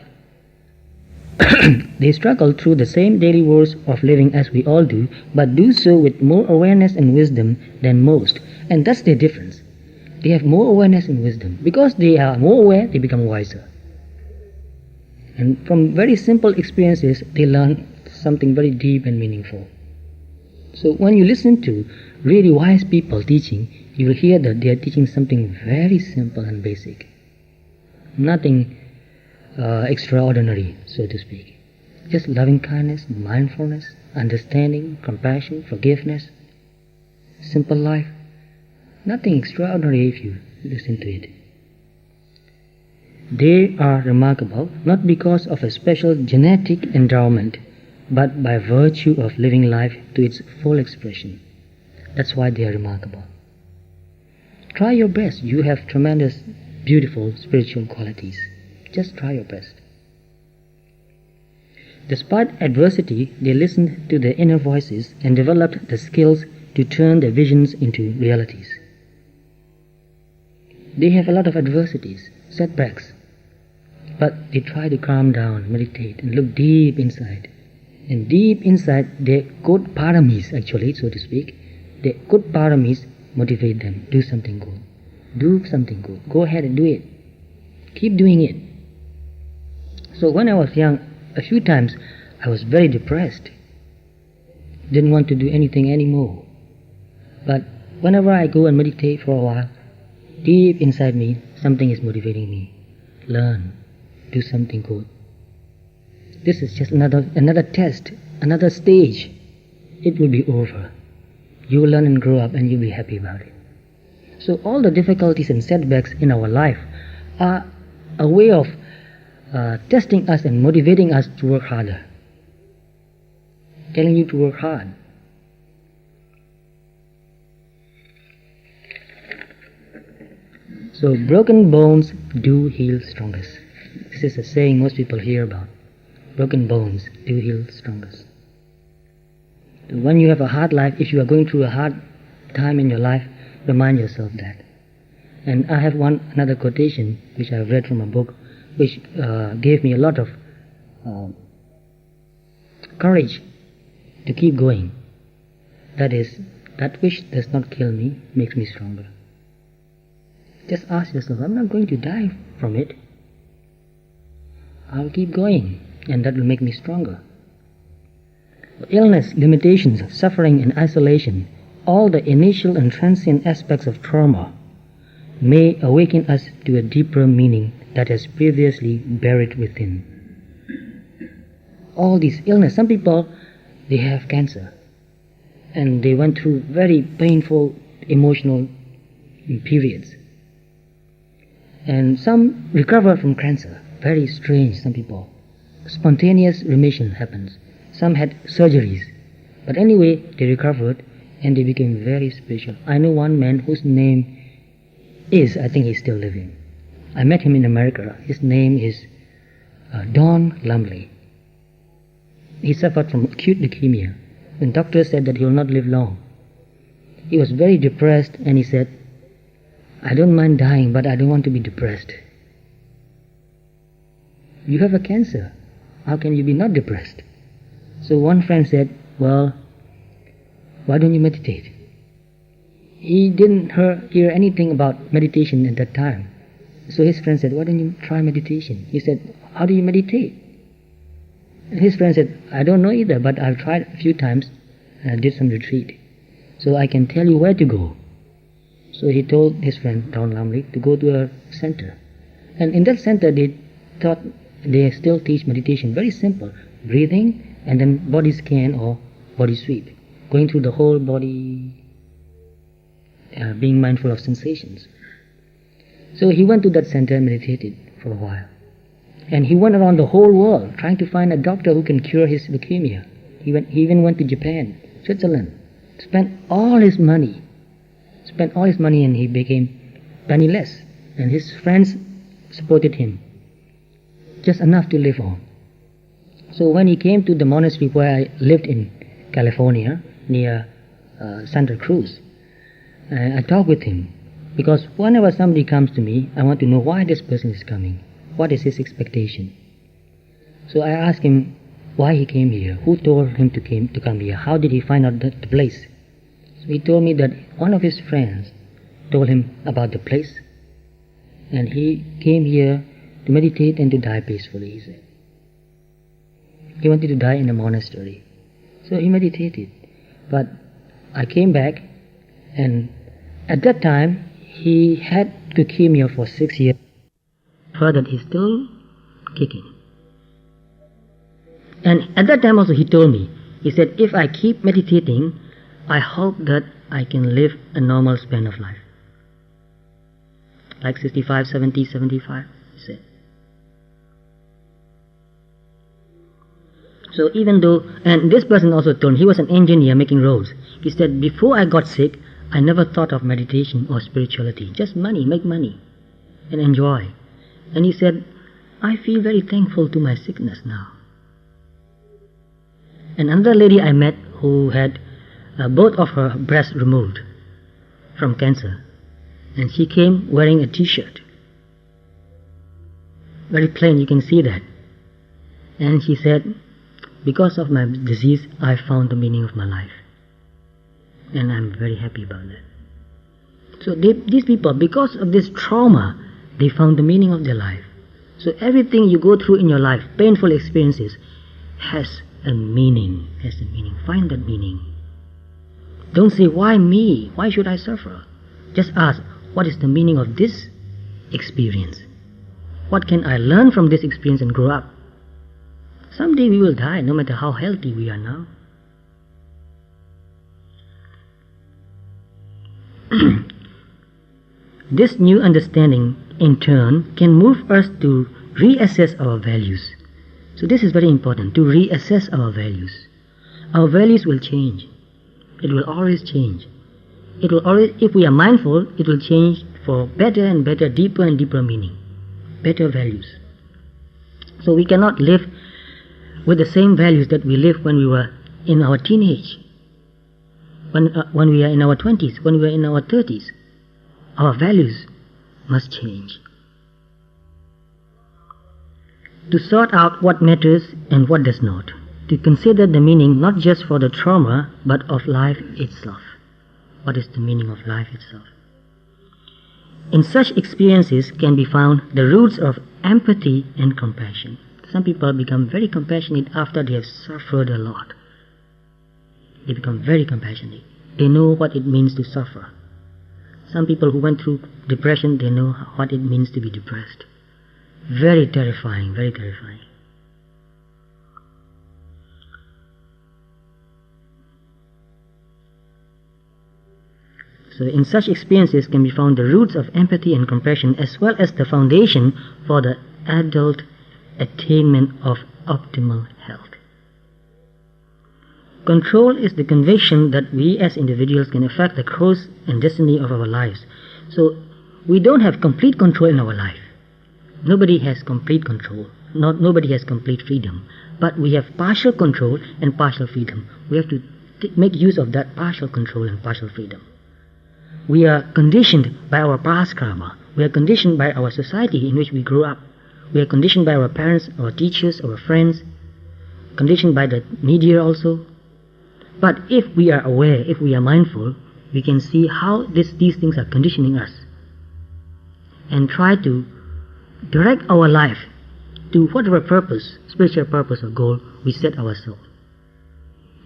they struggle through the same daily woes of living as we all do, but do so with more awareness and wisdom than most. And that's the difference. They have more awareness and wisdom. Because they are more aware, they become wiser. And from very simple experiences, they learn something very deep and meaningful. So when you listen to really wise people teaching, you will hear that they are teaching something very simple and basic. Nothing extraordinary, so to speak. Just loving kindness, mindfulness, understanding, compassion, forgiveness, simple life. Nothing extraordinary if you listen to it. They are remarkable not because of a special genetic endowment, but by virtue of living life to its full expression. That's why they are remarkable. Try your best. You have tremendous, beautiful spiritual qualities. Just try your best. Despite adversity, they listened to their inner voices and developed the skills to turn their visions into realities. They have a lot of adversities, setbacks, but they try to calm down, meditate, and look deep inside. And deep inside, their good paramis, actually, so to speak, their good paramis motivate them. Do something good. Do something good. Go ahead and do it. Keep doing it. So when I was young, a few times I was very depressed. Didn't want to do anything anymore. But whenever I go and meditate for a while, deep inside me, something is motivating me. Learn. Do something good. This is just another test, another stage. It will be over. You will learn and grow up and you'll be happy about it. So all the difficulties and setbacks in our life are a way of testing us and motivating us to work harder. Telling you to work hard. So broken bones do heal strongest. This is a saying most people hear about. Broken bones do heal strongest. So when you have a hard life, if you are going through a hard time in your life, remind yourself that. And I have another quotation which I have read from a book which gave me a lot of courage to keep going. That is, that which does not kill me makes me stronger. Just ask yourself, I'm not going to die from it. I'll keep going, and that will make me stronger. Illness, limitations, suffering, and isolation, all the initial and transient aspects of trauma, may awaken us to a deeper meaning that has previously buried within. All these illness, some people, they have cancer, and they went through very painful emotional periods. And some recover from cancer, very strange, some people. Spontaneous remission happens. Some had surgeries. But anyway, they recovered and they became very spiritual. I know one man whose name is, I think he's still living. I met him in America. His name is Don Lumley. He suffered from acute leukemia. And doctors said that he will not live long. He was very depressed and he said, I don't mind dying, but I don't want to be depressed. You have a cancer. How can you be not depressed? So one friend said, well, why don't you meditate? He didn't hear anything about meditation at that time. So his friend said, why don't you try meditation? He said, how do you meditate? And his friend said, I don't know either, but I've tried a few times and I did some retreat. So I can tell you where to go. So he told his friend, Don Lumley, to go to a center. And in that center they still teach meditation, very simple. Breathing and then body scan or body sweep. Going through the whole body. being mindful of sensations. So he went to that center and meditated for a while. And he went around the whole world trying to find a doctor who can cure his leukemia. He even went to Japan, Switzerland, spent all his money, and he became penniless. And his friends supported him, just enough to live on. So when he came to the monastery where I lived in California, near Santa Cruz, I talked with him, because whenever somebody comes to me, I want to know why this person is coming, what is his expectation. So I asked him why he came here, who told him to come here, how did he find out the place. So he told me that one of his friends told him about the place, and he came here to meditate and to die peacefully, he said. He wanted to die in a monastery. So he meditated. But I came back, and at that time, he had leukemia for 6 years. Further, he's still kicking. And at that time also he told me, he said, if I keep meditating, I hope that I can live a normal span of life. Like 65, 70, 75, he said. So even though, and this person also told me, he was an engineer making roads. He said, before I got sick, I never thought of meditation or spirituality. Just money, make money, and enjoy. And he said, I feel very thankful to my sickness now. And another lady I met who had both of her breasts removed from cancer. And she came wearing a t-shirt. Very plain, you can see that. And she said, because of my disease, I found the meaning of my life. And I'm very happy about that. So these people, because of this trauma, they found the meaning of their life. So everything you go through in your life, painful experiences, has a meaning. Find that meaning. Don't say, why me? Why should I suffer? Just ask, what is the meaning of this experience? What can I learn from this experience and grow up? Someday we will die, no matter how healthy we are now. This new understanding, in turn, can move us to reassess our values. So this is very important, to reassess our values. Our values will change. It will always change. It will always, if we are mindful, it will change for better and better, deeper and deeper meaning, better values. So we cannot live with the same values that we lived when we were in our teenage, when we are in our 20s, when we are in our 30s. Our values must change. To sort out what matters and what does not. To consider the meaning not just for the trauma, but of life itself. What is the meaning of life itself? In such experiences can be found the roots of empathy and compassion. Some people become very compassionate after they have suffered a lot. They become very compassionate. They know what it means to suffer. Some people who went through depression, they know what it means to be depressed. Very terrifying, very terrifying. So in such experiences can be found the roots of empathy and compassion, as well as the foundation for the adult attainment of optimal health. Control is the conviction that we as individuals can affect the course and destiny of our lives. So we don't have complete control in our life. Nobody has complete control. Nobody has complete freedom. But we have partial control and partial freedom. We have to make use of that partial control and partial freedom. We are conditioned by our past karma. We are conditioned by our society in which we grew up. We are conditioned by our parents, our teachers, our friends, conditioned by the media also. But if we are aware, if we are mindful, we can see how these things are conditioning us and try to direct our life to whatever purpose, spiritual purpose or goal we set ourselves.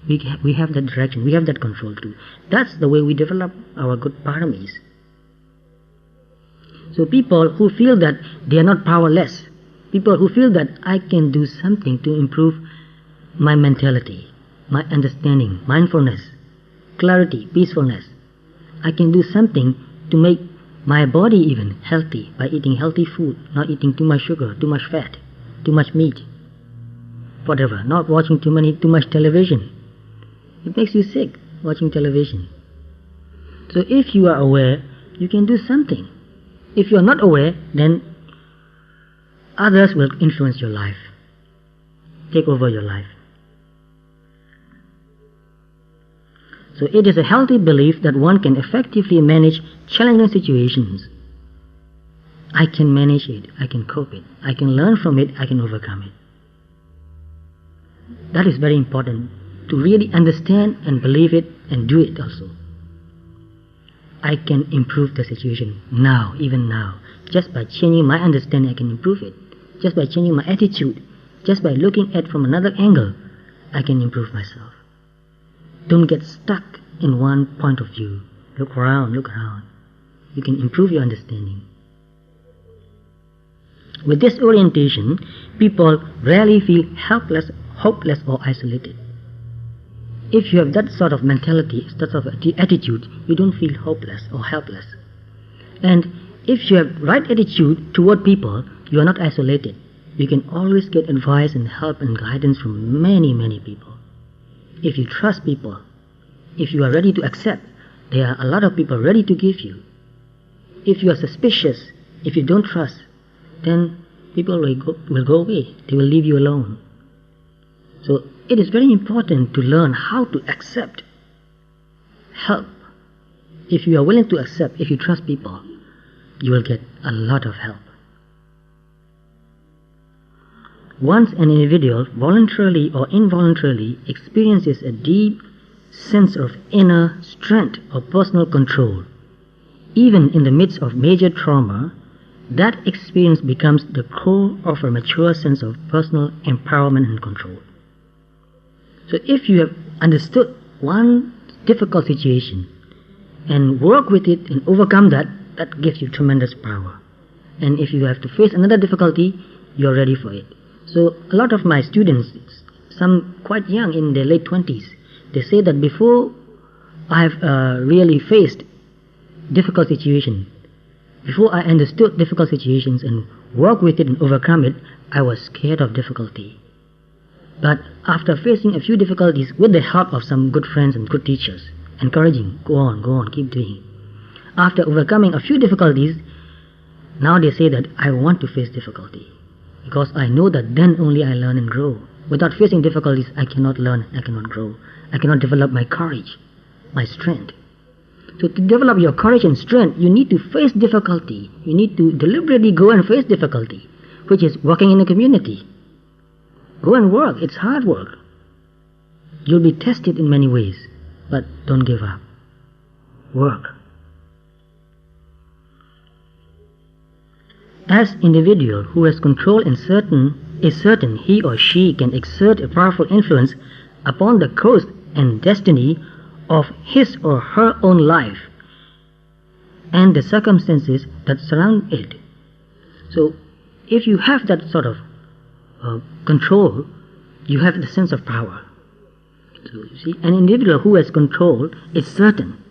We have that direction, we have that control too. That's the way we develop our good paramis. So people who feel that they are not powerless, people who feel that I can do something to improve my mentality, my understanding, mindfulness, clarity, peacefulness, I can do something to make my body even healthy by eating healthy food, not eating too much sugar, too much fat, too much meat, whatever, not watching too much television. It makes you sick watching television. So if you are aware, you can do something. If you are not aware, then others will influence your life, take over your life. So it is a healthy belief that one can effectively manage challenging situations. I can manage it, I can cope it, I can learn from it, I can overcome it. That is very important, to really understand and believe it and do it also. I can improve the situation now, even now. Just by changing my understanding, I can improve it. Just by changing my attitude, just by looking at it from another angle, I can improve myself. Don't get stuck in one point of view. Look around, look around. You can improve your understanding. With this orientation, people rarely feel helpless, hopeless, or isolated. If you have that sort of mentality, that sort of attitude, you don't feel hopeless or helpless. And if you have right attitude toward people, you are not isolated. You can always get advice and help and guidance from many, many people. If you trust people, if you are ready to accept, there are a lot of people ready to give you. If you are suspicious, if you don't trust, then people will go away. They will leave you alone. So it is very important to learn how to accept help. If you are willing to accept, if you trust people, you will get a lot of help. Once an individual voluntarily or involuntarily experiences a deep sense of inner strength or personal control, even in the midst of major trauma, that experience becomes the core of a mature sense of personal empowerment and control. So if you have understood one difficult situation and work with it and overcome that, that gives you tremendous power. And if you have to face another difficulty, you are ready for it. So a lot of my students, some quite young in their late 20s, they say that before I've really faced difficult situations, before I understood difficult situations and worked with it and overcome it, I was scared of difficulty. But after facing a few difficulties with the help of some good friends and good teachers, encouraging, go on, keep doing. After overcoming a few difficulties, now they say that I want to face difficulty. Because I know that then only I learn and grow. Without facing difficulties, I cannot learn, I cannot grow. I cannot develop my courage, my strength. So to develop your courage and strength, you need to face difficulty. You need to deliberately go and face difficulty, which is working in a community. Go and work, it's hard work. You'll be tested in many ways, but don't give up. Work. As individual who has control is certain he or she can exert a powerful influence upon the course and destiny of his or her own life and the circumstances that surround it. So if you have that sort of control, you have the sense of power. So you see, an individual who has control is certain.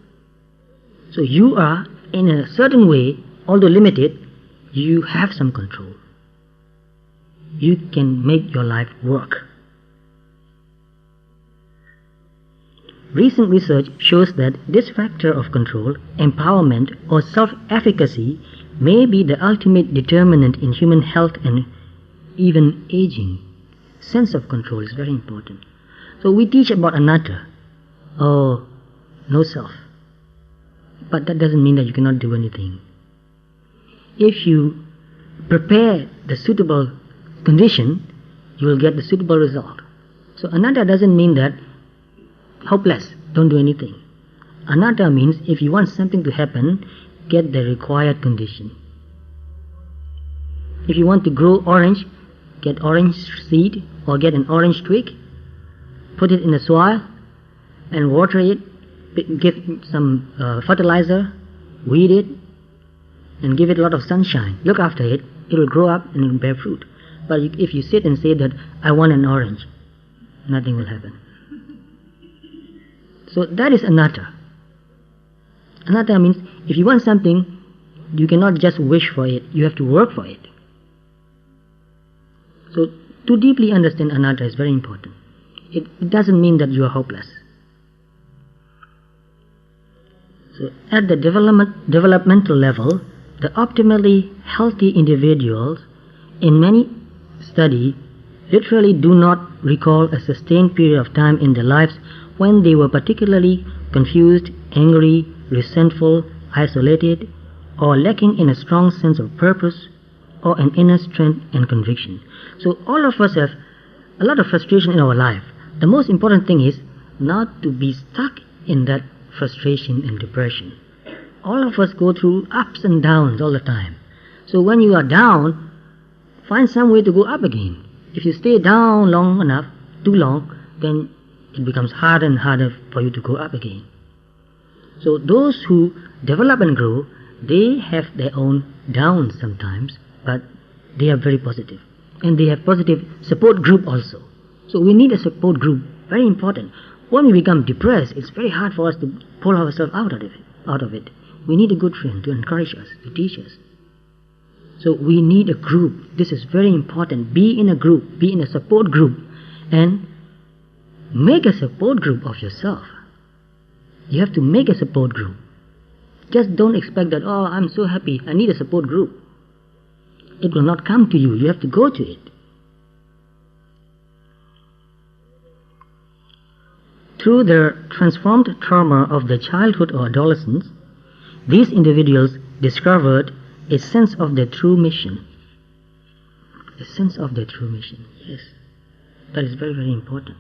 So you are, in a certain way, although limited, you have some control. You can make your life work. Recent research shows that this factor of control, empowerment, or self-efficacy may be the ultimate determinant in human health and even aging. Sense of control is very important. So we teach about anatta, or no self. But that doesn't mean that you cannot do anything. If you prepare the suitable condition, you will get the suitable result. So anatta doesn't mean that hopeless, don't do anything. Anatta means if you want something to happen, get the required condition. If you want to grow orange, get orange seed or get an orange twig, put it in the soil and water it, give some fertilizer, weed it, and give it a lot of sunshine. Look after it, it will grow up and it will bear fruit. But if you sit and say that, I want an orange, nothing will happen. So that is anatta. Anatta means if you want something, you cannot just wish for it, you have to work for it. So to deeply understand anatta is very important. It doesn't mean that you are hopeless. So at the developmental level, the optimally healthy individuals in many studies literally do not recall a sustained period of time in their lives when they were particularly confused, angry, resentful, isolated, or lacking in a strong sense of purpose or an inner strength and conviction. So all of us have a lot of frustration in our life. The most important thing is not to be stuck in that frustration and depression. All of us go through ups and downs all the time. So when you are down, find some way to go up again. If you stay down long enough, too long, then it becomes harder and harder for you to go up again. So those who develop and grow, they have their own downs sometimes, but they are very positive. And they have positive support group also. So we need a support group, very important. When we become depressed, it's very hard for us to pull ourselves out of it. We need a good friend to encourage us, to teach us. So we need a group. This is very important. Be in a group, be in a support group, and make a support group of yourself. You have to make a support group. Just don't expect that, oh, I'm so happy, I need a support group. It will not come to you. You have to go to it. Through the transformed trauma of the childhood or adolescence, these individuals discovered a sense of their true mission. A sense of their true mission, yes. That is very, very important.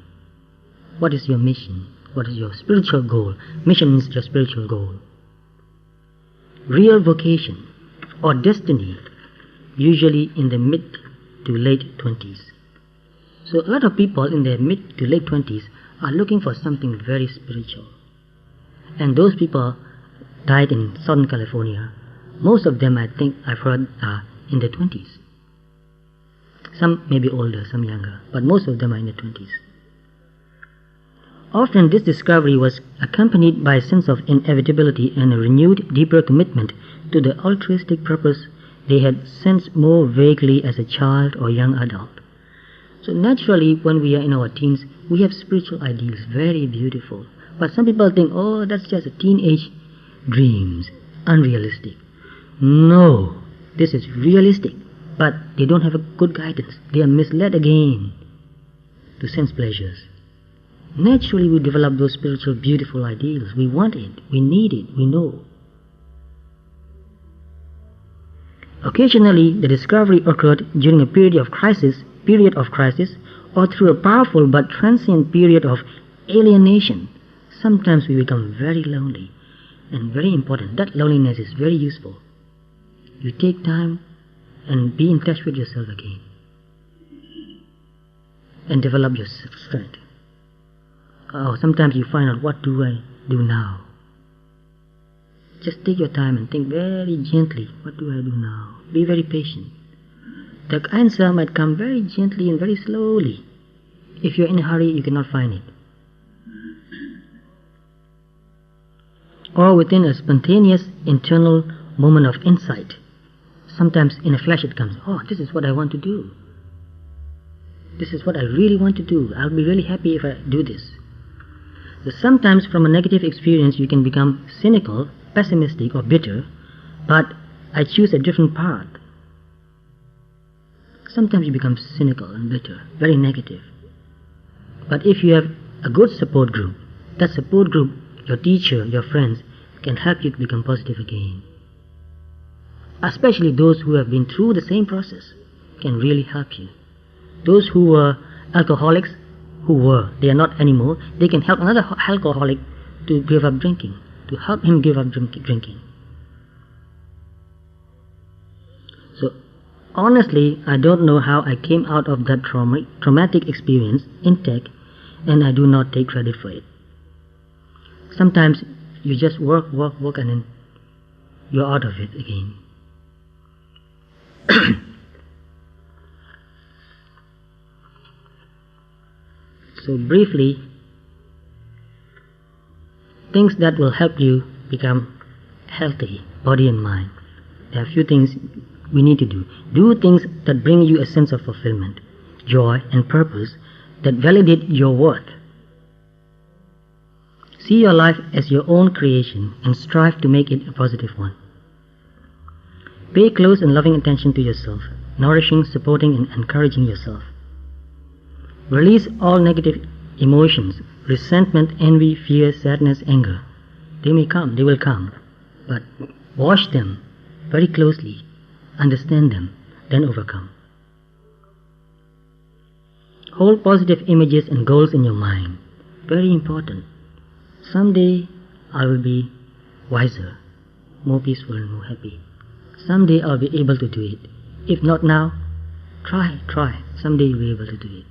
What is your mission? What is your spiritual goal? Mission means your spiritual goal. Real vocation or destiny, usually in the mid to late 20s. So a lot of people in their mid to late 20s are looking for something very spiritual. And those people died in Southern California. Most of them, I think, I've heard, are in their 20s. Some may be older, some younger, but most of them are in their 20s. Often this discovery was accompanied by a sense of inevitability and a renewed, deeper commitment to the altruistic purpose they had sensed more vaguely as a child or young adult. So naturally, when we are in our teens, we have spiritual ideals, very beautiful. But some people think, oh, that's just a teenage dreams, unrealistic. No, this is realistic, but they don't have a good guidance. They are misled again to sense pleasures. Naturally, we develop those spiritual, beautiful ideals. We want it, we need it, we know. Occasionally, the discovery occurred during a period of crisis, or through a powerful but transient period of alienation. Sometimes we become very lonely, and very important. That loneliness is very useful. You take time and be in touch with yourself again, and develop your strength. Oh, sometimes you find out, what do I do now? Just take your time and think very gently, what do I do now? Be very patient. The answer might come very gently and very slowly. If you're in a hurry, you cannot find it. Or within a spontaneous internal moment of insight. Sometimes in a flash it comes, oh, this is what I want to do. This is what I really want to do. I'll be really happy if I do this. So sometimes from a negative experience you can become cynical, pessimistic or bitter, but I choose a different path. Sometimes you become cynical and bitter, very negative. But if you have a good support group, that support group, your teacher, your friends, can help you to become positive again. Especially those who have been through the same process can really help you. Those who were alcoholics, they are not anymore, they can help another alcoholic to give up drinking, to help him give up drinking. So honestly, I don't know how I came out of that traumatic experience intact, and I do not take credit for it. Sometimes you just work, and then you're out of it again. So briefly, things that will help you become healthy body and mind, there are a few things we need to do. Do things that bring you a sense of fulfillment, joy and purpose that validate your worth. See your life as your own creation and strive to make it a positive one. Pay close and loving attention to yourself, nourishing, supporting and encouraging yourself. Release all negative emotions, resentment, envy, fear, sadness, anger. They may come, they will come, but watch them very closely, understand them, then overcome. Hold positive images and goals in your mind. Very important. Someday I will be wiser, more peaceful and more happy. Someday I'll be able to do it. If not now, try. Someday you'll be able to do it.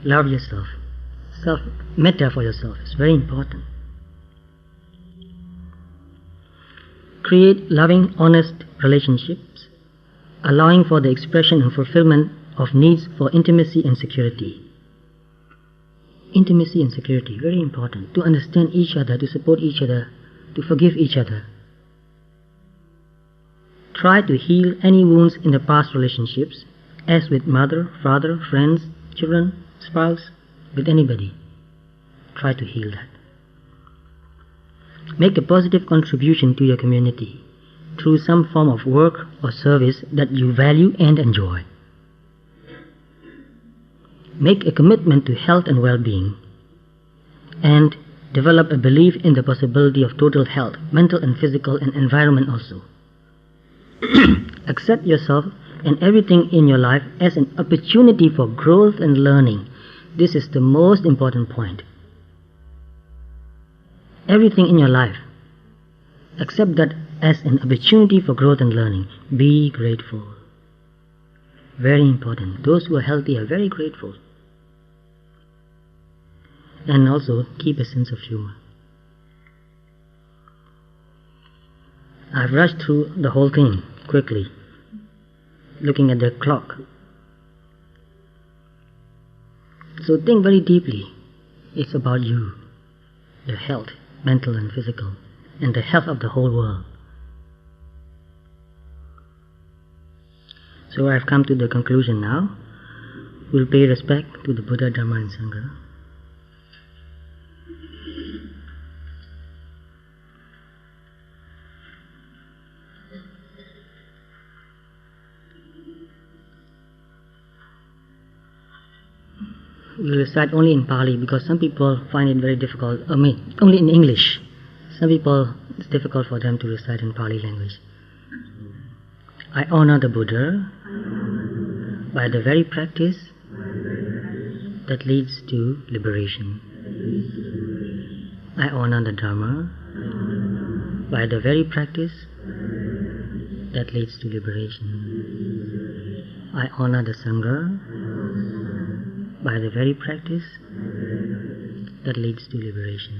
Love yourself. Metta for yourself is very important. Create loving, honest relationships, allowing for the expression and fulfillment of needs for intimacy and security. Intimacy and security, very important. To understand each other, to support each other, to forgive each other. Try to heal any wounds in the past relationships, as with mother, father, friends, children, spouse, with anybody. Try to heal that. Make a positive contribution to your community through some form of work or service that you value and enjoy. Make a commitment to health and well-being, and develop a belief in the possibility of total health, mental and physical, and environment also. Accept yourself and everything in your life as an opportunity for growth and learning. This is the most important point. Everything in your life, accept that as an opportunity for growth and learning. Be grateful. Very important. Those who are healthy are very grateful. And also keep a sense of humor. I've rushed through the whole thing quickly, looking at the clock. So think very deeply. It's about you, your health, mental and physical, and the health of the whole world. So I've come to the conclusion now. We'll pay respect to the Buddha, Dhamma and Sangha. We'll recite only in Pali because some people find it very difficult. Only in English. Some people, it's difficult for them to recite in Pali language. I honor the Buddha by the very practice that leads to liberation. I honor the Dhamma by the very practice that leads to liberation. I honor the Sangha by the very practice that leads to liberation.